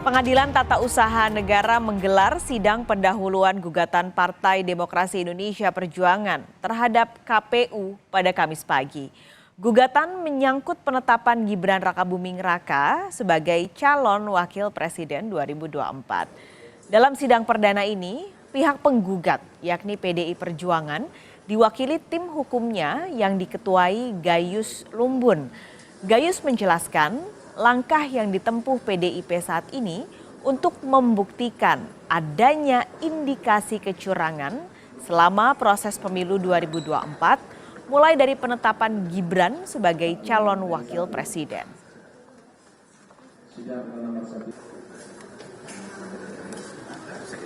Pengadilan Tata Usaha Negara menggelar sidang pendahuluan gugatan Partai Demokrasi Indonesia Perjuangan terhadap KPU pada Kamis pagi. Gugatan menyangkut penetapan Gibran Rakabuming Raka sebagai calon wakil presiden 2024. Dalam sidang perdana ini, pihak penggugat yakni PDI Perjuangan diwakili tim hukumnya yang diketuai Gayus Lumbun. Gayus menjelaskan langkah yang ditempuh PDIP saat ini untuk membuktikan adanya indikasi kecurangan selama proses pemilu 2024, mulai dari penetapan Gibran sebagai calon wakil presiden.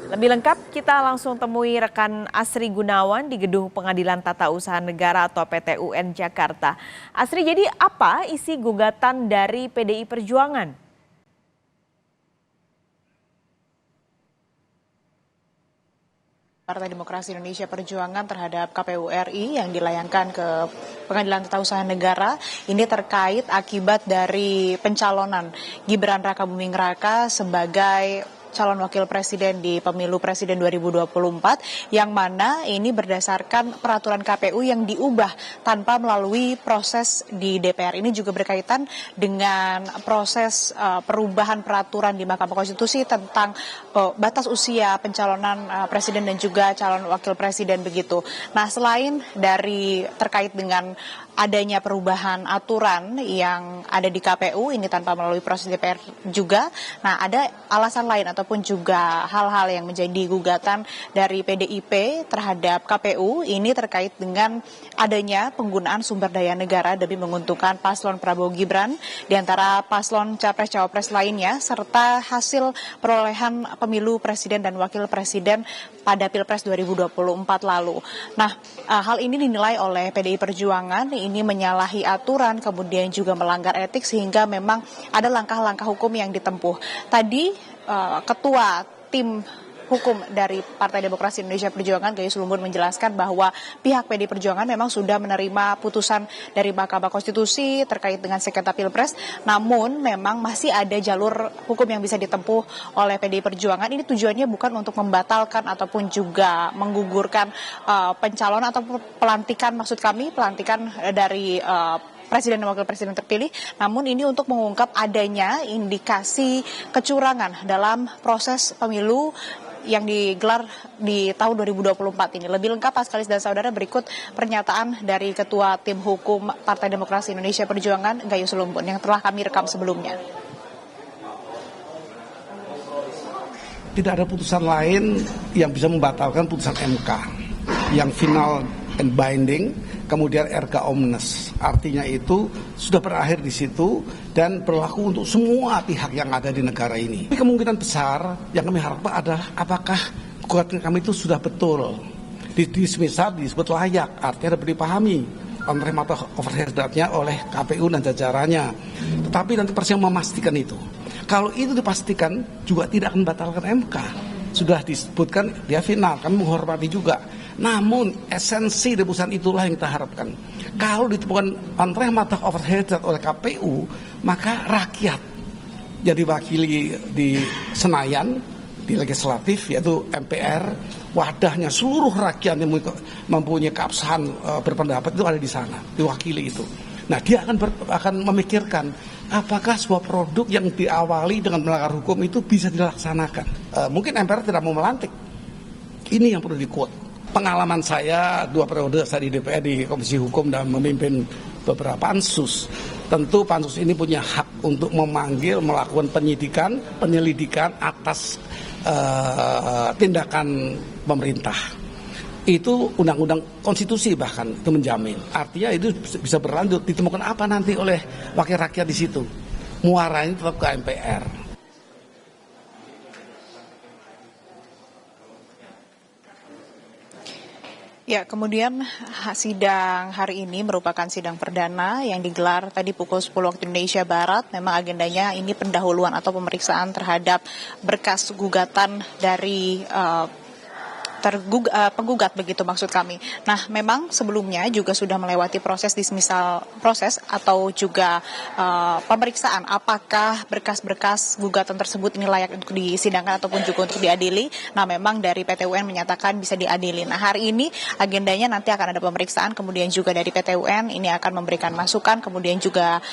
Lebih lengkap kita langsung temui rekan Asri Gunawan di Gedung Pengadilan Tata Usaha Negara atau PT-UN Jakarta. Asri, jadi apa isi gugatan dari PDI Perjuangan? Partai Demokrasi Indonesia Perjuangan terhadap KPU RI yang dilayangkan ke Pengadilan Tata Usaha Negara ini terkait akibat dari pencalonan Gibran Rakabuming Raka sebagai calon wakil presiden di pemilu presiden 2024 yang mana ini berdasarkan peraturan KPU yang diubah tanpa melalui proses di DPR. Ini juga berkaitan dengan proses perubahan peraturan di Mahkamah Konstitusi tentang batas usia pencalonan presiden dan juga calon wakil presiden begitu. Nah, selain dari terkait dengan adanya perubahan aturan yang ada di KPU ini tanpa melalui proses DPR juga. Nah, ada alasan lain ataupun juga hal-hal yang menjadi gugatan dari PDIP terhadap KPU ini terkait dengan adanya penggunaan sumber daya negara demi menguntungkan paslon Prabowo Gibran di antara paslon capres-cawapres lainnya serta hasil perolehan pemilu presiden dan wakil presiden pada Pilpres 2024 lalu. Nah, hal ini dinilai oleh PDI Perjuangan ini menyalahi aturan kemudian juga melanggar etik sehingga memang ada langkah-langkah hukum yang ditempuh. Tadi Ketua Tim Hukum dari Partai Demokrasi Indonesia Perjuangan Gayus Lumbun menjelaskan bahwa pihak PDI Perjuangan memang sudah menerima putusan dari Mahkamah Konstitusi terkait dengan sengketa Pilpres, namun memang masih ada jalur hukum yang bisa ditempuh oleh PDI Perjuangan. Ini tujuannya bukan untuk membatalkan ataupun juga menggugurkan pencalonan atau pelantikan, maksud kami pelantikan dari Presiden dan Wakil Presiden terpilih, namun ini untuk mengungkap adanya indikasi kecurangan dalam proses pemilu yang digelar di tahun 2024 ini. Lebih lengkap Pak Kalis dan Saudara, berikut pernyataan dari Ketua Tim Hukum Partai Demokrasi Indonesia Perjuangan Gayus Lumbun yang telah kami rekam sebelumnya. Tidak ada putusan lain yang bisa membatalkan putusan MK yang final and binding, kemudian erga omnes. Artinya itu sudah berakhir di situ dan berlaku untuk semua pihak yang ada di negara ini. Kemungkinan besar yang kami harapkan adalah apakah gugatan kami itu sudah betul. Semisal disebut layak, artinya dapat dipahami oleh mata overhead-nya oleh KPU dan jajarannya. Tetapi nanti persidangan memastikan itu. Kalau itu dipastikan juga tidak akan membatalkan MK. Sudah disebutkan dia final, kami menghormati juga. Namun esensi dari putusan itulah yang kita harapkan. Kalau ditemukan antara mata overhead oleh KPU, maka rakyat yang diwakili di Senayan, di legislatif yaitu MPR, wadahnya seluruh rakyat yang mempunyai keabsahan berpendapat itu ada di sana, diwakili itu. Nah, dia akan memikirkan apakah sebuah produk yang diawali dengan melanggar hukum itu bisa dilaksanakan. Mungkin MPR tidak mau melantik. Ini yang perlu di-quote. Pengalaman saya 2 periode saya di DPR di Komisi Hukum dan memimpin beberapa pansus. Tentu pansus ini punya hak untuk memanggil, melakukan penyidikan, penyelidikan atas tindakan pemerintah. Itu undang-undang konstitusi bahkan itu menjamin. Artinya itu bisa berlanjut. Ditemukan apa nanti oleh wakil rakyat di situ? Muaranya tetap ke MPR. Ya, kemudian sidang hari ini merupakan sidang perdana yang digelar tadi pukul 10 waktu Indonesia Barat. Memang agendanya ini pendahuluan atau pemeriksaan terhadap berkas gugatan dari penggugat begitu maksud kami. Nah, memang sebelumnya juga sudah melewati proses dismisal proses atau juga pemeriksaan apakah berkas-berkas gugatan tersebut ini layak untuk disidangkan ataupun juga untuk diadili. Nah, memang dari PT UN menyatakan bisa diadili. Nah, hari ini agendanya nanti akan ada pemeriksaan, kemudian juga dari PT UN ini akan memberikan masukan, kemudian juga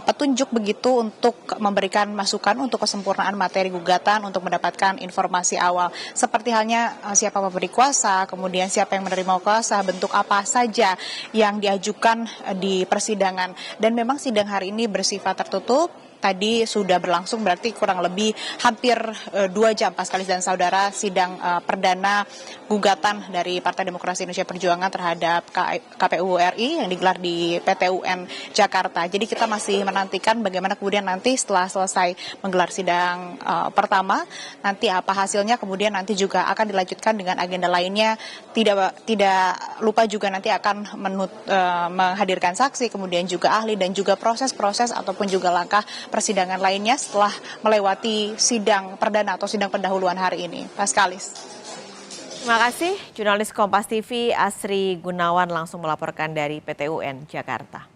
petunjuk begitu untuk memberikan masukan untuk kesempurnaan materi gugatan untuk mendapatkan informasi awal. Seperti halnya siapa pemberi kuasa, kemudian siapa yang menerima kuasa, bentuk apa saja yang diajukan di persidangan. Dan memang sidang hari ini bersifat tertutup. Tadi sudah berlangsung berarti kurang lebih hampir 2 jam Paskalis dan saudara sidang perdana gugatan dari Partai Demokrasi Indonesia Perjuangan terhadap KPU RI yang digelar di PT UN Jakarta. Jadi kita masih menantikan bagaimana kemudian nanti setelah selesai menggelar sidang pertama, nanti apa hasilnya, kemudian nanti juga akan dilanjutkan dengan agenda lainnya. Tidak lupa juga nanti akan menghadirkan saksi, kemudian juga ahli dan juga proses-proses ataupun juga langkah persidangan lainnya setelah melewati sidang perdana atau sidang pendahuluan hari ini. Paskalis. Terima kasih, jurnalis Kompas TV Asri Gunawan langsung melaporkan dari PT UN Jakarta.